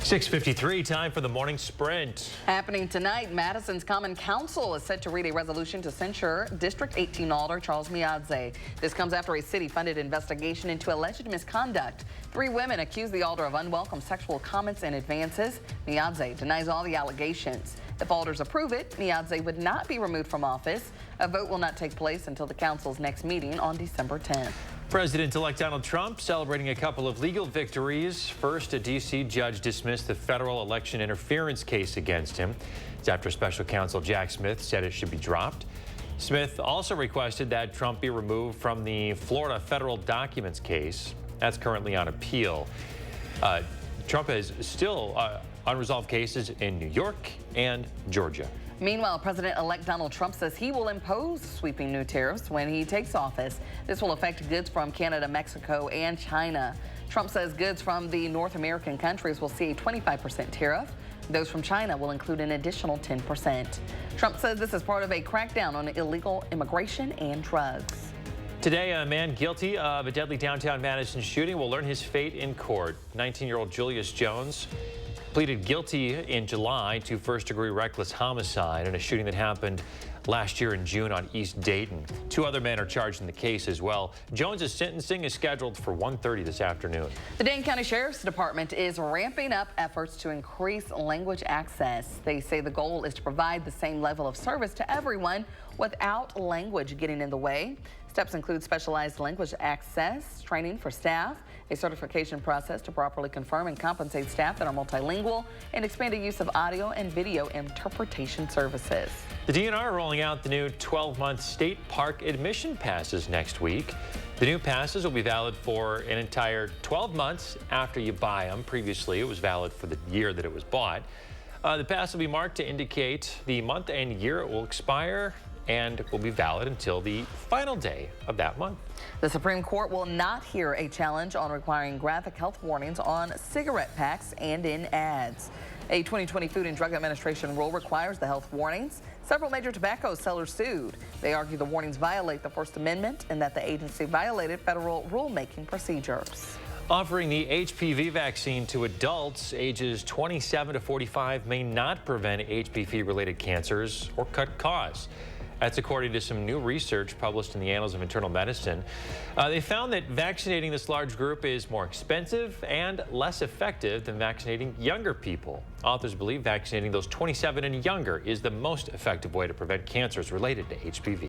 6:53, time for the morning sprint. Happening tonight, Madison's Common Council is set to read a resolution to censure District 18 Alder Charles Miadze. This comes after a city-funded investigation into alleged misconduct. 3 women accuse the Alder of unwelcome sexual comments and advances. Miadze denies all the allegations. If Alders approve it, Miadze would not be removed from office. A vote will not take place until the council's next meeting on December 10th. President-elect Donald Trump celebrating a couple of legal victories. First, a D.C. judge dismissed the federal election interference case against him. It's after special counsel Jack Smith said it should be dropped. Smith also requested that Trump be removed from the Florida federal documents case. That's currently on appeal. Trump has still unresolved cases in New York and Georgia. Meanwhile, President-elect Donald Trump says he will impose sweeping new tariffs when he takes office. This will affect goods from Canada, Mexico, and China. Trump says goods from the North American countries will see a 25% tariff. Those from China will include an additional 10%. Trump says this is part of a crackdown on illegal immigration and drugs. Today, a man guilty of a deadly downtown Madison shooting will learn his fate in court. 19-year-old Julius Jones pleaded guilty in July to first-degree reckless homicide in a shooting that happened last year in June on East Dayton. 2 other men are charged in the case as well. Jones's sentencing is scheduled for 1:30 this afternoon. The Dane County Sheriff's Department is ramping up efforts to increase language access. They say the goal is to provide the same level of service to everyone without language getting in the way. Steps include specialized language access, training for staff, a certification process to properly confirm and compensate staff that are multilingual, and expanded use of audio and video interpretation services. The DNR rolling out the new 12-month state park admission passes next week. The new passes will be valid for an entire 12 months after you buy them. Previously, it was valid for the year that it was bought. The pass will be marked to indicate the month and year it will expire, and will be valid until the final day of that month. The Supreme Court will not hear a challenge on requiring graphic health warnings on cigarette packs and in ads. A 2020 Food and Drug Administration rule requires the health warnings. Several major tobacco sellers sued. They argue the warnings violate the First Amendment and that the agency violated federal rulemaking procedures. Offering the HPV vaccine to adults ages 27 to 45 may not prevent HPV-related cancers or cut costs. That's according to some new research published in the Annals of Internal Medicine. They found that vaccinating this large group is more expensive and less effective than vaccinating younger people. Authors believe vaccinating those 27 and younger is the most effective way to prevent cancers related to HPV.